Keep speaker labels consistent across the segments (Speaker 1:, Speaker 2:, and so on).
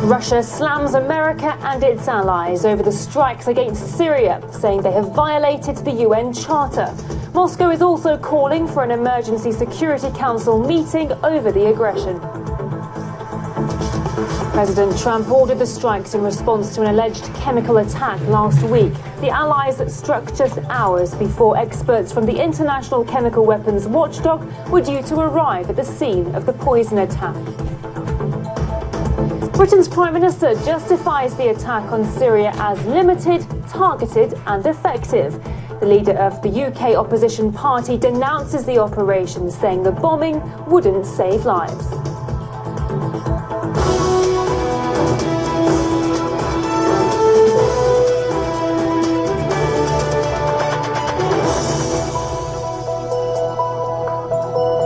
Speaker 1: Russia slams America and its allies over the strikes against Syria, saying they have violated the UN Charter. Moscow is also calling for an emergency Security Council meeting over the aggression. President Trump ordered the strikes in response to an alleged chemical attack last week. The allies struck just hours before experts from the International Chemical Weapons Watchdog were due to arrive at the scene of the poison attack. Britain's Prime Minister justifies the attack on Syria as limited, targeted and effective. The leader of the UK opposition party denounces the operation, saying the bombing wouldn't save lives.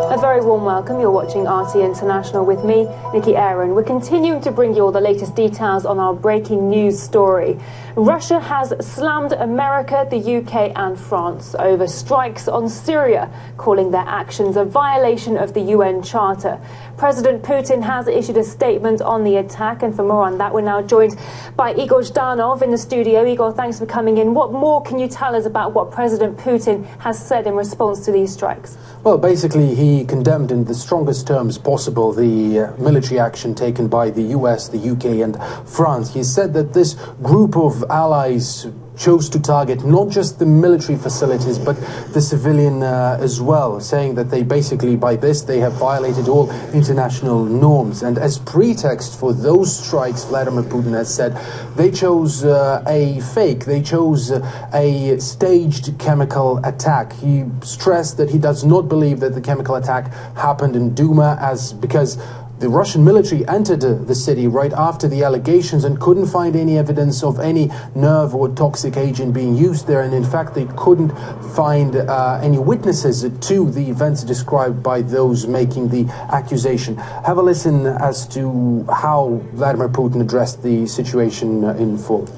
Speaker 1: A very warm welcome. You're watching RT International with me, Nikki Aaron. We're continuing to bring you all the latest details on our breaking news story. Russia has slammed America, the UK and France over strikes on Syria, calling their actions a violation of the UN Charter. President Putin has issued a statement on the attack, and for more on that, we're now joined by Igor Zhdanov in the studio. Igor, thanks for coming in. What more can you tell us about what President Putin has said in response to these strikes?
Speaker 2: Well, basically, he condemned in the strongest terms possible the military action taken by the US, the UK and France. He said that this group of allies chose to target not just the military facilities but the civilian as well, saying that they basically, by this, they have violated all international norms. And as pretext for those strikes, Vladimir Putin has said they chose they chose a staged chemical attack. He stressed that he does not believe that the chemical attack happened in Duma because the Russian military entered the city right after the allegations and couldn't find any evidence of any nerve or toxic agent being used there. And in fact, they couldn't find any witnesses to the events described by those making the accusation. Have a listen as to how Vladimir Putin addressed the situation in full.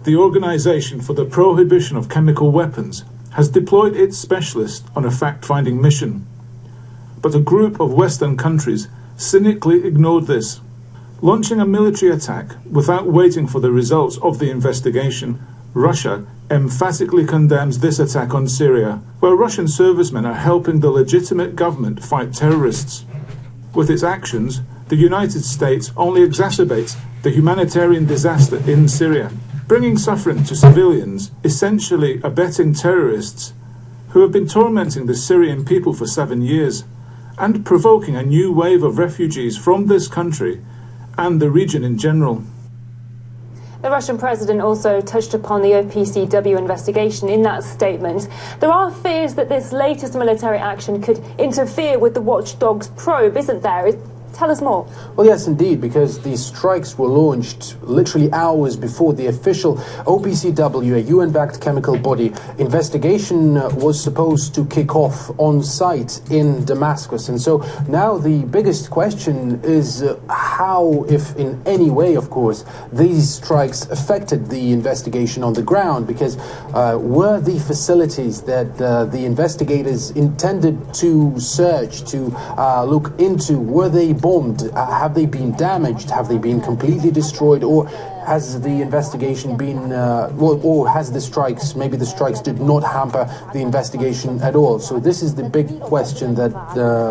Speaker 3: The Organization for the Prohibition of Chemical Weapons has deployed its specialists on a fact-finding mission. But a group of Western countries cynically ignored this. Launching a military attack without waiting for the results of the investigation, Russia emphatically condemns this attack on Syria, where Russian servicemen are helping the legitimate government fight terrorists. With its actions, the United States only exacerbates the humanitarian disaster in Syria, bringing suffering to civilians, essentially abetting terrorists who have been tormenting the Syrian people for 7 years, and provoking a new wave of refugees from this country and the region in general.
Speaker 1: The Russian president also touched upon the OPCW investigation in that statement. There are fears that this latest military action could interfere with the watchdog's probe, isn't there? Tell us more.
Speaker 2: Well, yes, indeed, because these strikes were launched literally hours before the official OPCW, a UN-backed chemical body, investigation was supposed to kick off on site in Damascus. And so now the biggest question is how, if in any way, of course, these strikes affected the investigation on the ground, because were the facilities that the investigators intended to search, to look into, were they bombed? Have they been damaged? Have they been completely destroyed? Or has the investigation been, or has the strikes, maybe the strikes did not hamper the investigation at all? So this is the big question that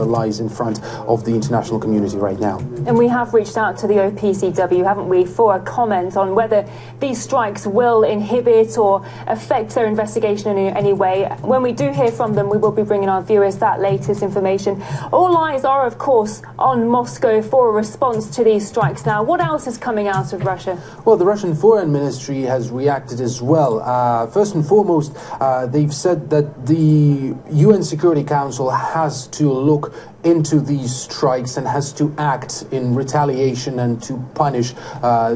Speaker 2: lies in front of the international community right now.
Speaker 1: And we have reached out to the OPCW, haven't we, for a comment on whether these strikes will inhibit or affect their investigation in any way. When we do hear from them, we will be bringing our viewers that latest information. All eyes are, of course, on Moscow for a response to these strikes now. What else is coming out of Russia?
Speaker 2: Well, the Russian Foreign Ministry has reacted as well. First and foremost, they've said that the UN Security Council has to look into these strikes and has to act in retaliation and to punish.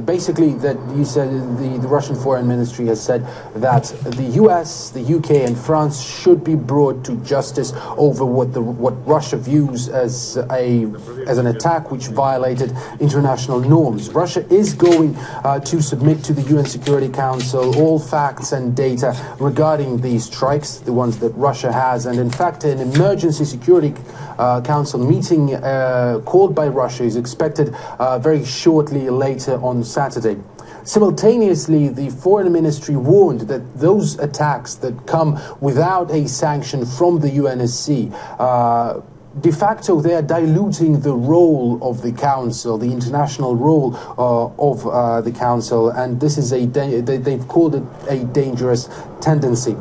Speaker 2: Basically, that you said the Russian Foreign Ministry has said that the US, the UK and France should be brought to justice over what Russia views as an attack which violated international norms. Russia is going to submit to the UN Security Council all facts and data regarding these strikes, the ones that Russia has, and in fact an emergency Security Council Council meeting called by Russia is expected very shortly later on Saturday. Simultaneously, the Foreign Ministry warned that those attacks that come without a sanction from the UNSC de facto, they are diluting the role of the Council, the international role of the Council, and this is they've called it a dangerous tendency.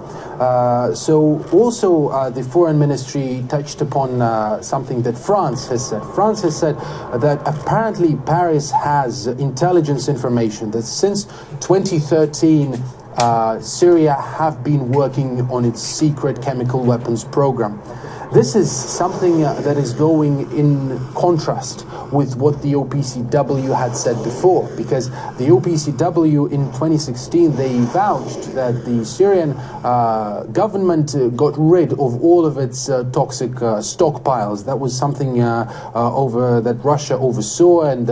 Speaker 2: So also the Foreign Ministry touched upon something that France has said. France has said that apparently Paris has intelligence information that since 2013 Syria have been working on its secret chemical weapons program. This is something that is going in contrast with what the OPCW had said before, because the OPCW in 2016, they vouched that the Syrian government got rid of all of its toxic stockpiles. That was something that Russia oversaw and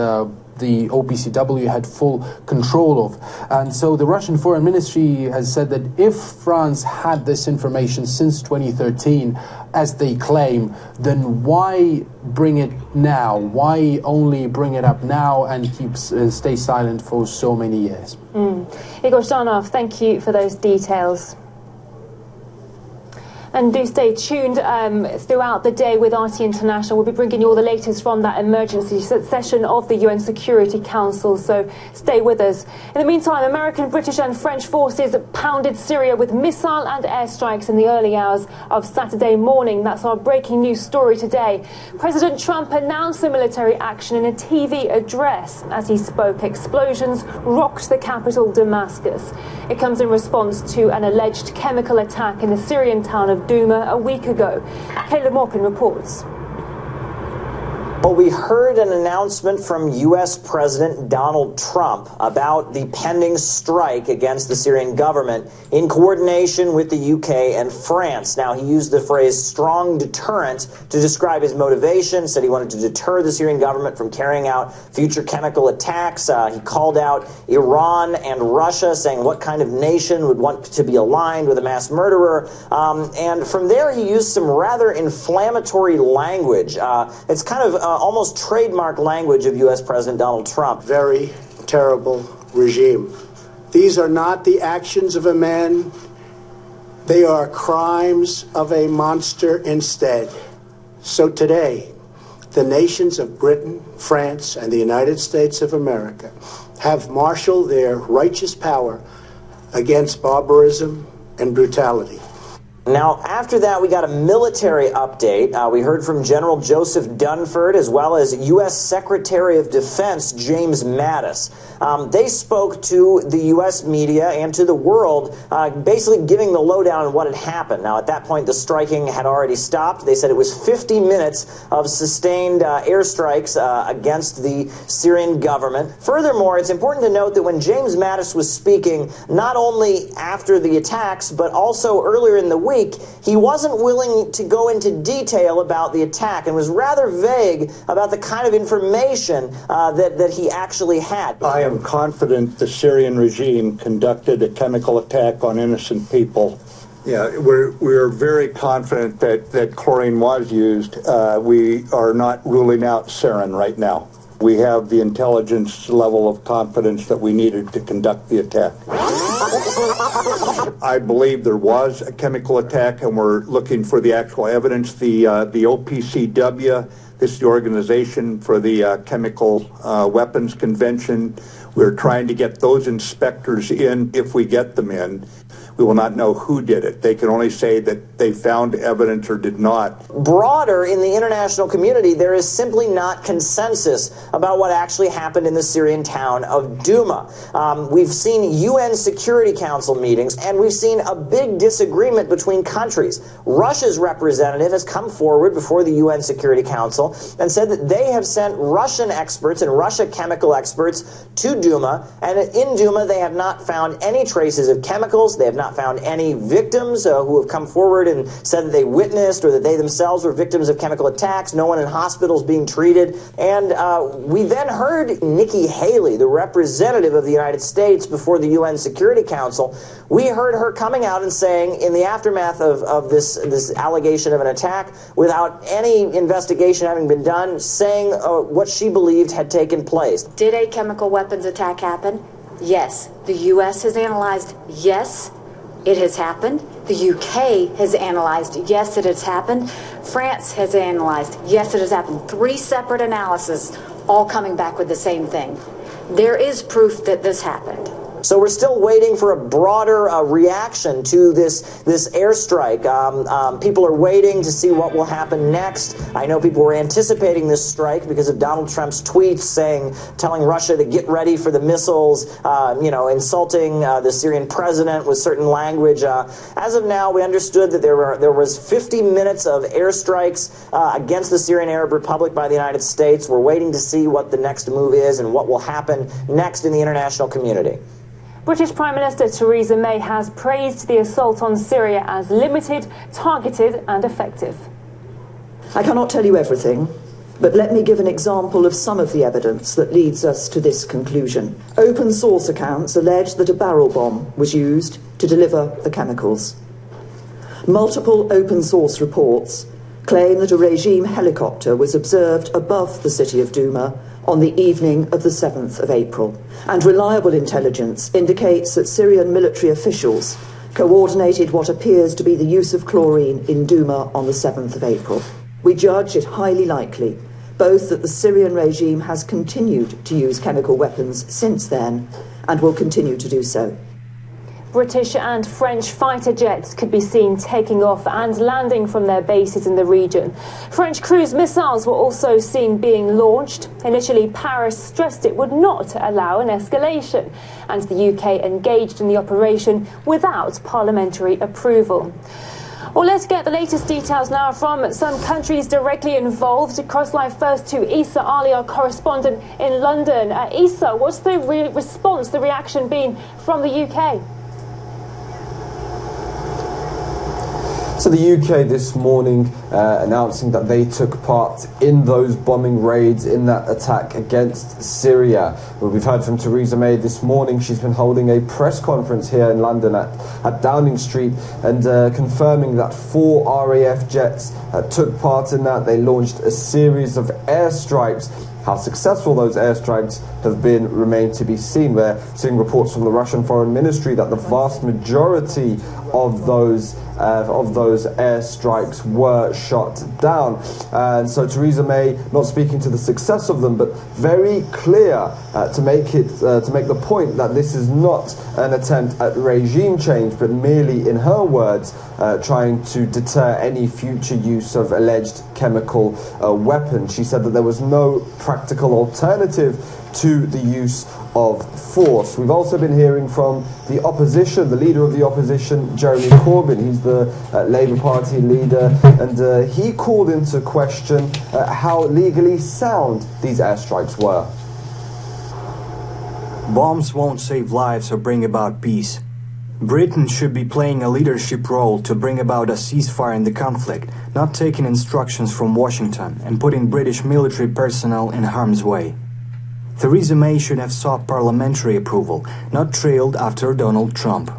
Speaker 2: the OPCW had full control of. And so the Russian Foreign Ministry has said that if France had this information since 2013, as they claim, then why bring it now? Why only bring it up now and stay silent for so many years?
Speaker 1: Igor Zhanov, thank you for those details. And do stay tuned throughout the day with RT International. We'll be bringing you all the latest from that emergency session of the UN Security Council, so stay with us. In the meantime, American, British and French forces pounded Syria with missile and airstrikes in the early hours of Saturday morning. That's our breaking news story today. President Trump announced the military action in a TV address. As he spoke, explosions rocked the capital, Damascus. It comes in response to an alleged chemical attack in the Syrian town of Douma a week ago. Caleb Morgan reports.
Speaker 4: Well, we heard an announcement from U.S. President Donald Trump about the pending strike against the Syrian government in coordination with the UK and France. Now, he used the phrase strong deterrent to describe his motivation, said he wanted to deter the Syrian government from carrying out future chemical attacks. He called out Iran and Russia, saying what kind of nation would want to be aligned with a mass murderer. And from there, he used some rather inflammatory language. It's kind of almost trademark language of U.S. President Donald Trump.
Speaker 5: Very terrible regime. These are not the actions of a man. They are crimes of a monster instead. So today, the nations of Britain, France, and the United States of America have marshaled their righteous power against barbarism and brutality.
Speaker 4: Now, after that, we got a military update. We heard from General Joseph Dunford as well as U.S. Secretary of Defense James Mattis. They spoke to the U.S. media and to the world, basically giving the lowdown on what had happened. Now, at that point, the striking had already stopped. They said it was 50 minutes of sustained airstrikes against the Syrian government. Furthermore, it's important to note that when James Mattis was speaking, not only after the attacks, but also earlier in the week, he wasn't willing to go into detail about the attack and was rather vague about the kind of information that he actually had.
Speaker 6: I am confident the Syrian regime conducted a chemical attack on innocent people. Yeah, we're very confident that chlorine was used. We are not ruling out sarin right now. We have the intelligence level of confidence that we needed to conduct the attack. I believe there was a chemical attack, and we're looking for the actual evidence. The OPCW, this is the Organization for the Chemical Weapons Convention. We're trying to get those inspectors in. If we get them in, we will not know who did it. They can only say that they found evidence or did not.
Speaker 4: Broader in the international community, there is simply not consensus about what actually happened in the Syrian town of Douma. We've seen UN Security Council meetings, and we've seen a big disagreement between countries. Russia's representative has come forward before the UN Security Council and said that they have sent Russian experts and Russia chemical experts to Douma, and in Douma they have not found any traces of chemicals. They have not not found any victims who have come forward and said that they witnessed or that they themselves were victims of chemical attacks. No one in hospitals being treated. And we then heard Nikki Haley, the representative of the United States before the UN Security Council. We heard her coming out and saying, in the aftermath of this allegation of an attack, without any investigation having been done, saying what she believed had taken place.
Speaker 7: Did a chemical weapons attack happen? Yes. The U.S. has analyzed, yes, it has happened. The U.K. has analyzed, yes, it has happened. France has analyzed, yes, it has happened. 3 separate analyses, all coming back with the same thing. There is proof that this happened.
Speaker 4: So we're still waiting for a broader reaction to this airstrike. People are waiting to see what will happen next. I know people were anticipating this strike because of Donald Trump's tweets telling Russia to get ready for the missiles, insulting the Syrian president with certain language. As of now, we understood that there was 50 minutes of airstrikes against the Syrian Arab Republic by the United States. We're waiting to see what the next move is and what will happen next in the international community.
Speaker 1: British Prime Minister Theresa May has praised the assault on Syria as limited, targeted and effective.
Speaker 8: I cannot tell you everything, but let me give an example of some of the evidence that leads us to this conclusion. Open source accounts allege that a barrel bomb was used to deliver the chemicals. Multiple open source reports claim that a regime helicopter was observed above the city of Douma on the evening of the 7th of April. And reliable intelligence indicates that Syrian military officials coordinated what appears to be the use of chlorine in Douma on the 7th of April. We judge it highly likely both that the Syrian regime has continued to use chemical weapons since then and will continue to do so.
Speaker 1: British and French fighter jets could be seen taking off and landing from their bases in the region. French cruise missiles were also seen being launched. Initially, Paris stressed it would not allow an escalation, and the UK engaged in the operation without parliamentary approval. Well, let's get the latest details now from some countries directly involved. Crossline first to Issa Ali, our correspondent in London. Issa, what's the response, the reaction been from the UK?
Speaker 9: So the UK this morning announcing that they took part in those bombing raids, in that attack against Syria. Well, we've heard from Theresa May this morning. She's been holding a press conference here in London at Downing Street and confirming that 4 RAF jets took part in that. They launched a series of airstrikes. How successful those airstrikes have been remain to be seen. We're seeing reports from the Russian Foreign Ministry that the vast majority of those airstrikes were shot down. And so Theresa May not speaking to the success of them, but very clear to make the point that this is not an attempt at regime change, but merely, in her words, trying to deter any future use of alleged chemical weapons. She said that there was no practical alternative to the use of force. We've also been hearing from the opposition, the leader of the opposition, Jeremy Corbyn. He's the Labour Party leader, and he called into question how legally sound these airstrikes were.
Speaker 10: Bombs won't save lives or bring about peace. Britain should be playing a leadership role to bring about a ceasefire in the conflict, not taking instructions from Washington and putting British military personnel in harm's way. Theresa May should have sought parliamentary approval, not trailed after Donald Trump.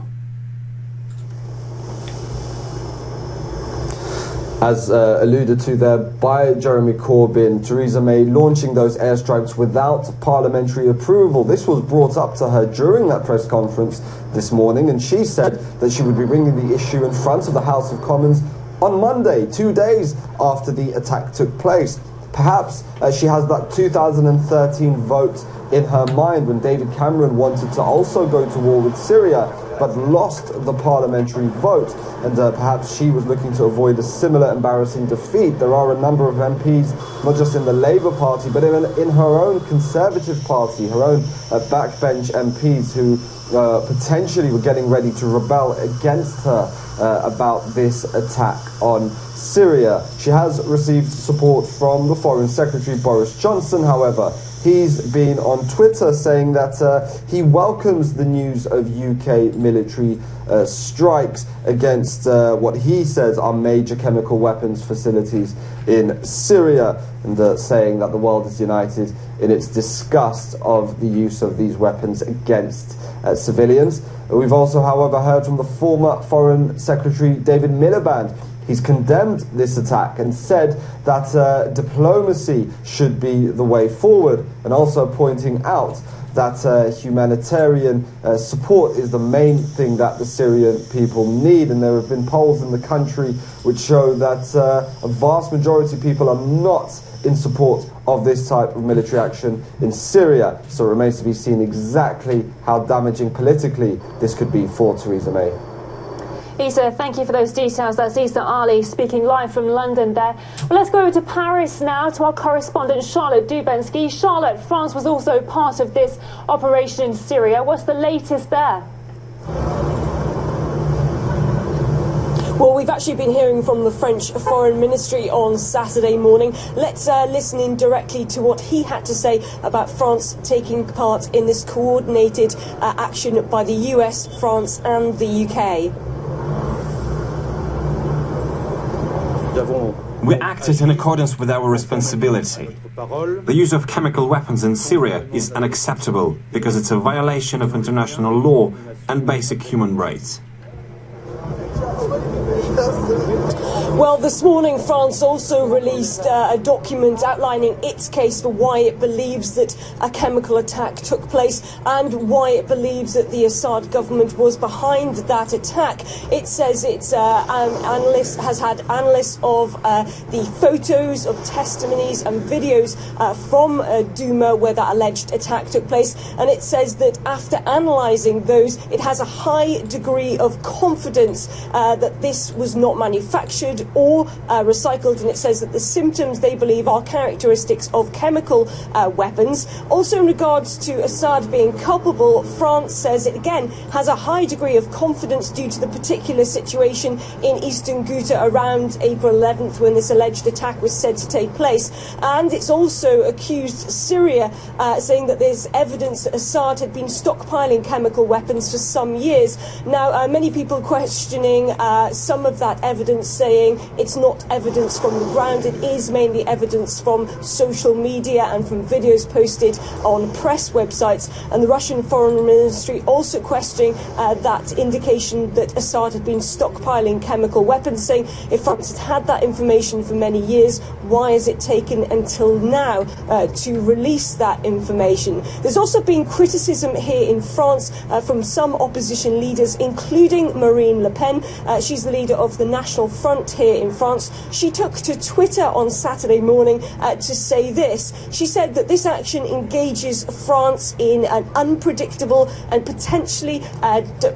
Speaker 9: As alluded to there by Jeremy Corbyn, Theresa May launching those airstrikes without parliamentary approval. This was brought up to her during that press conference this morning, and she said that she would be bringing the issue in front of the House of Commons on Monday, 2 days after the attack took place. Perhaps she has that 2013 vote in her mind when David Cameron wanted to also go to war with Syria but lost the parliamentary vote, and perhaps she was looking to avoid a similar embarrassing defeat. There are a number of MPs, not just in the Labour Party, but in her own Conservative Party, her own backbench MPs who potentially were getting ready to rebel against her about this attack on Syria. She has received support from the Foreign Secretary Boris Johnson, however. He's been on Twitter saying that he welcomes the news of UK military strikes against what he says are major chemical weapons facilities in Syria, and saying that the world is united in its disgust of the use of these weapons against civilians. We've also, however, heard from the former Foreign Secretary David Miliband. He's condemned this attack and said that diplomacy should be the way forward, and also pointing out that humanitarian support is the main thing that the Syrian people need. And there have been polls in the country which show that a vast majority of people are not in support of this type of military action in Syria. So it remains to be seen exactly how damaging politically this could be for Theresa May.
Speaker 1: Isa, thank you for those details. That's Isa Ali speaking live from London there. Well, let's go over to Paris now to our correspondent Charlotte Dubensky. Charlotte, France was also part of this operation in Syria. What's the latest there?
Speaker 11: Well, we've actually been hearing from the French Foreign Ministry on Saturday morning. Let's listen in directly to what he had to say about France taking part in this coordinated action by the US, France and the UK.
Speaker 12: We acted in accordance with our responsibility. The use of chemical weapons in Syria is unacceptable because it's a violation of international law and basic human rights.
Speaker 11: Well, this morning France also released a document outlining its case for why it believes that a chemical attack took place and why it believes that the Assad government was behind that attack. It says its has had analysts of the photos, of testimonies and videos from Duma where that alleged attack took place, and it says that after analysing those, it has a high degree of confidence that this was not manufactured or recycled, and it says that the symptoms they believe are characteristics of chemical weapons. Also, in regards to Assad being culpable, France says it again has a high degree of confidence due to the particular situation in eastern Ghouta around April 11th when this alleged attack was said to take place. And it's also accused Syria, saying that there's evidence that Assad had been stockpiling chemical weapons for some years. Now, many people questioning some of that evidence, saying it's not evidence from the ground, it is mainly evidence from social media and from videos posted on press websites. And the Russian Foreign Ministry also questioning that indication that Assad had been stockpiling chemical weapons, saying if France had had that information for many years, why has it taken until now to release that information? There's also been criticism here in France from some opposition leaders, including Marine Le Pen. She's the leader of the National Front here in France. She took to Twitter on Saturday morning to say this. She said that this action engages France in an unpredictable and potentially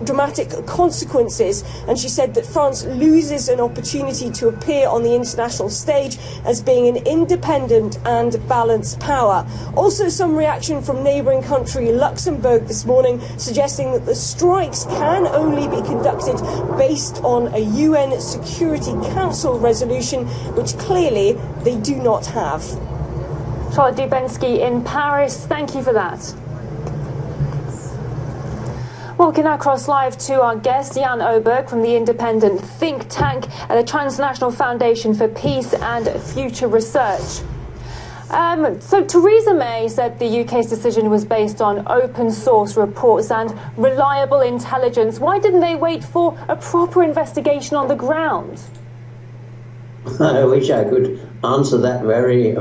Speaker 11: dramatic consequences, and she said that France loses an opportunity to appear on the international stage as being an independent and balanced power. Also, some reaction from neighbouring country Luxembourg this morning, suggesting that the strikes can only be conducted based on a UN Security Council resolution, which clearly they do not have.
Speaker 1: Charlotte Dubensky in Paris, thank you for that. Well, we can now cross live to our guest, Jan Oberg from the independent think tank at the Transnational Foundation for Peace and Future Research. So Theresa May said the UK's decision was based on open source reports and reliable intelligence. Why didn't they wait for a proper investigation on the ground?
Speaker 13: I wish I could answer that very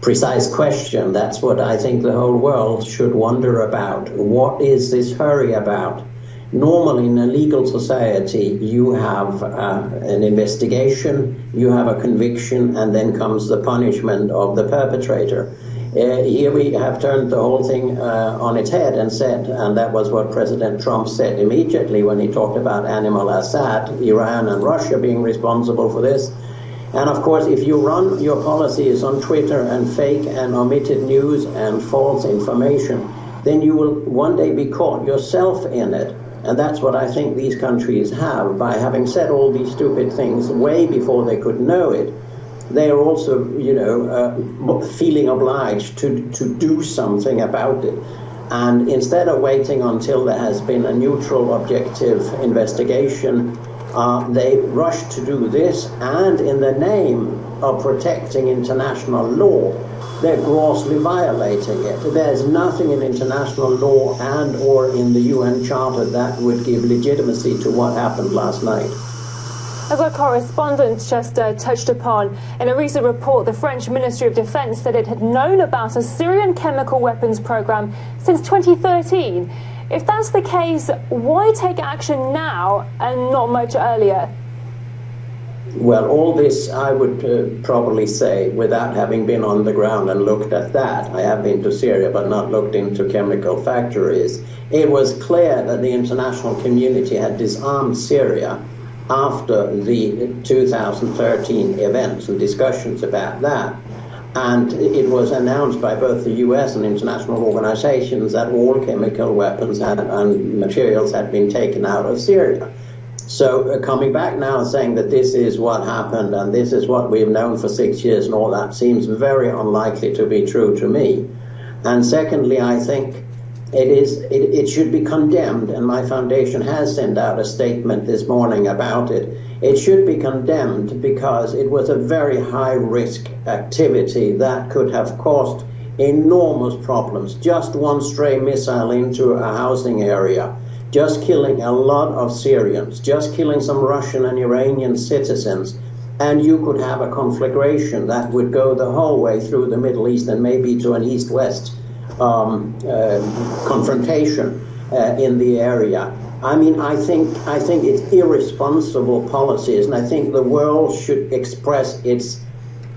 Speaker 13: precise question. That's what I think the whole world should wonder about. What is this hurry about? Normally, in a legal society, you have an investigation, you have a conviction, and then comes the punishment of the perpetrator. Here we have turned the whole thing on its head and said, and that was what President Trump said immediately when he talked about Animal Assad, Iran and Russia being responsible for this. And of course, if you run your policies on Twitter and fake and omitted news and false information, then you will one day be caught yourself in it. And that's what I think these countries have. By having said all these stupid things way before they could know it, they are also, feeling obliged to do something about it. And instead of waiting until there has been a neutral, objective investigation, they rushed to do this, and in the name of protecting international law, they're grossly violating it. There's nothing in international law and or in the UN Charter that would give legitimacy to what happened last night.
Speaker 1: As our correspondent just touched upon, in a recent report, the French Ministry of Defense said it had known about a Syrian chemical weapons program since 2013. If that's the case, why take action now and not much earlier?
Speaker 13: Well, all this I would probably say, without having been on the ground and looked at that. I have been to Syria but not looked into chemical factories. It was clear that the international community had disarmed Syria after the 2013 events and discussions about that. And it was announced by both the US and international organizations that all chemical weapons and materials had been taken out of Syria. So coming back now and saying that this is what happened and this is what we've known for 6 years and all that seems very unlikely to be true to me. And secondly, I think it should be condemned, and my foundation has sent out a statement this morning about it. It should be condemned because it was a very high-risk activity that could have caused enormous problems. Just one stray missile into a housing area, just killing a lot of Syrians, just killing some Russian and Iranian citizens, and you could have a conflagration that would go the whole way through the Middle East and maybe to an East-West confrontation in the area. I mean, I think it's irresponsible policies, and I think the world should express its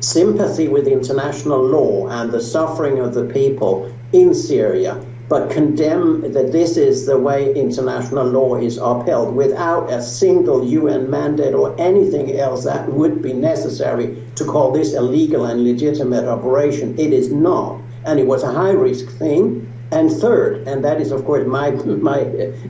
Speaker 13: sympathy with international law and the suffering of the people in Syria, but condemn that this is the way international law is upheld without a single UN mandate or anything else that would be necessary to call this a legal and legitimate operation. It is not. And it was a high-risk thing. And third, and that is, of course, my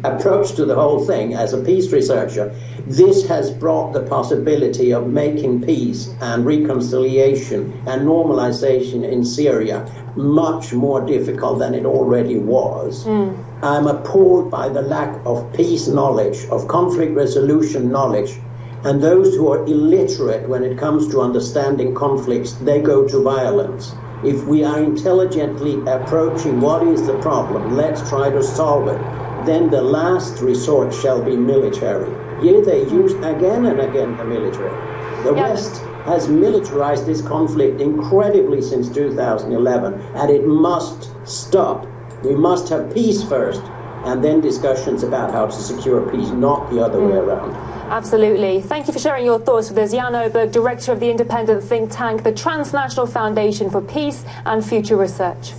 Speaker 13: approach to the whole thing as a peace researcher, this has brought the possibility of making peace and reconciliation and normalization in Syria much more difficult than it already was. I'm appalled by the lack of peace knowledge, of conflict resolution knowledge, and those who are illiterate when it comes to understanding conflicts, they go to violence. If we are intelligently approaching what is the problem, let's try to solve it, then the last resort shall be military. Here they use again and again the military. The West has militarized this conflict incredibly since 2011, and it must stop. We must have peace first, and then discussions about how to secure peace, not the other way around.
Speaker 1: Absolutely. Thank you for sharing your thoughts with us. Jan Oberg, Director of the independent think tank, the Transnational Foundation for Peace and Future Research.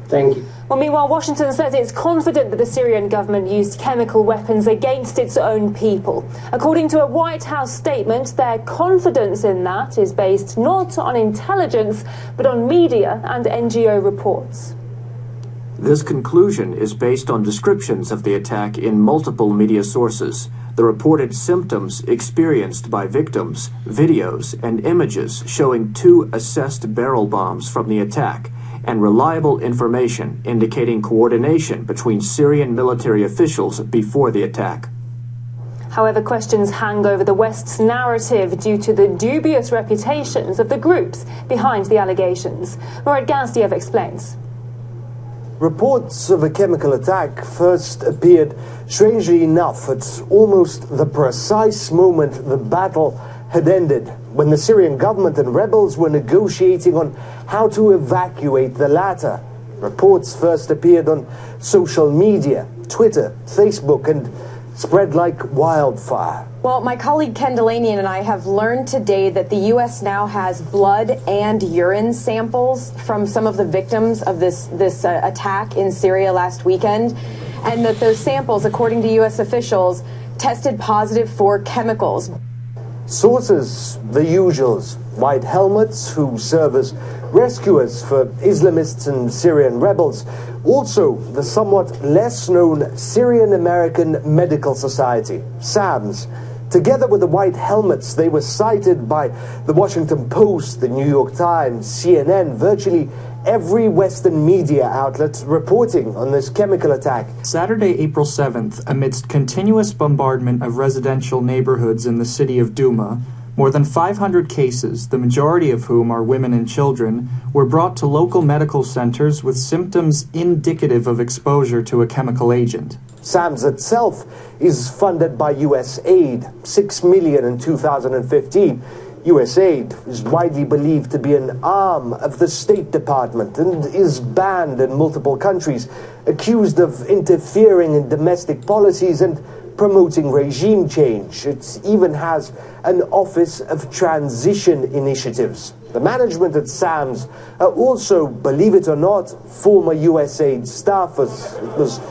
Speaker 13: Thank you.
Speaker 1: Well, meanwhile, Washington says it's confident that the Syrian government used chemical weapons against its own people. According to a White House statement, their confidence in that is based not on intelligence, but on media and NGO reports.
Speaker 14: This conclusion is based on descriptions of the attack in multiple media sources, the reported symptoms experienced by victims, videos, and images showing 2 assessed barrel bombs from the attack, and reliable information indicating coordination between Syrian military officials before the attack.
Speaker 1: However, questions hang over the West's narrative due to the dubious reputations of the groups behind the allegations. Mourad Gaziev explains.
Speaker 15: Reports of a chemical attack first appeared, strangely enough, at almost the precise moment the battle had ended, when the Syrian government and rebels were negotiating on how to evacuate the latter. Reports first appeared on social media, Twitter, Facebook, and spread like wildfire.
Speaker 16: Well, my colleague Ken Delaney and I have learned today that the U.S. now has blood and urine samples from some of the victims of this attack in Syria last weekend, and that those samples, according to U.S. officials, tested positive for chemicals.
Speaker 15: Sources, the usuals, white helmets who serve as rescuers for Islamists and Syrian rebels. Also, the somewhat less known Syrian American Medical Society, SAMS, Together with the white helmets, they were cited by the Washington Post, the New York Times, CNN, virtually every Western media outlet reporting on this chemical attack.
Speaker 17: Saturday, April 7th, amidst continuous bombardment of residential neighborhoods in the city of Duma, more than 500 cases, the majority of whom are women and children, were brought to local medical centers with symptoms indicative of exposure to a chemical agent.
Speaker 15: SAMS itself is funded by U.S. aid, $6 million in 2015. U.S. aid is widely believed to be an arm of the State Department and is banned in multiple countries, accused of interfering in domestic policies and promoting regime change. It even has an Office of Transition Initiatives. The management at SAMS are also, believe it or not, former USAID staffers. It was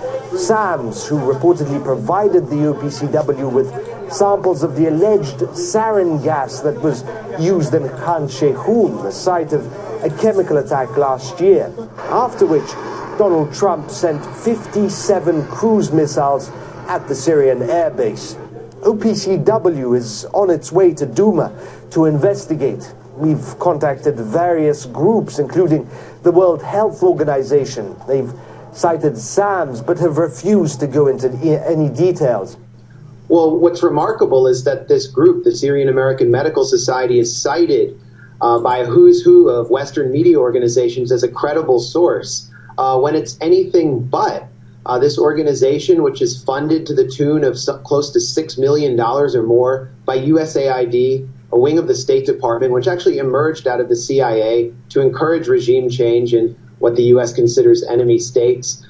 Speaker 15: SAMS who reportedly provided the OPCW with samples of the alleged sarin gas that was used in Khan Sheikhoun, the site of a chemical attack last year, after which Donald Trump sent 57 cruise missiles at the Syrian airbase. OPCW is on its way to Duma to investigate. We've contacted various groups, including the World Health Organization. They've cited SAMS, but have refused to go into any details.
Speaker 18: Well, what's remarkable is that this group, the Syrian American Medical Society, is cited by a who's who of Western media organizations as a credible source, when it's anything but. This organization, which is funded to the tune of close to $6 million or more by USAID, a wing of the State Department, which actually emerged out of the CIA to encourage regime change in what the U.S. considers enemy states.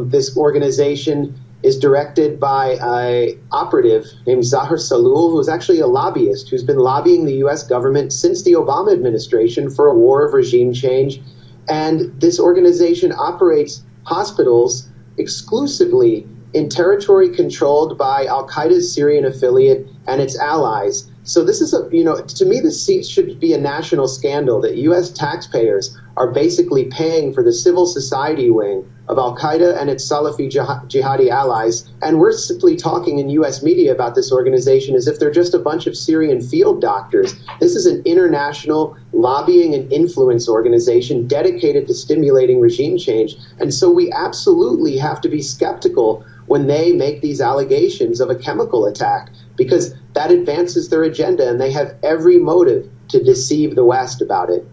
Speaker 18: This organization is directed by an operative named Zahar Salul, who is actually a lobbyist who's been lobbying the U.S. government since the Obama administration for a war of regime change. And this organization operates hospitals exclusively in territory controlled by Al-Qaeda's Syrian affiliate and its allies. So this is to me, this should be a national scandal that U.S. taxpayers are basically paying for the civil society wing of Al-Qaeda and its Salafi jihadi allies. And we're simply talking in U.S. media about this organization as if they're just a bunch of Syrian field doctors. This is an international lobbying and influence organization dedicated to stimulating regime change. And so we absolutely have to be skeptical when they make these allegations of a chemical attack, because that advances their agenda and they have every motive to deceive the West about it.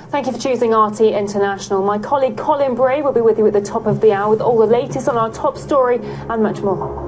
Speaker 1: Thank you for choosing RT International. My colleague Colin Bray will be with you at the top of the hour with all the latest on our top story and much more.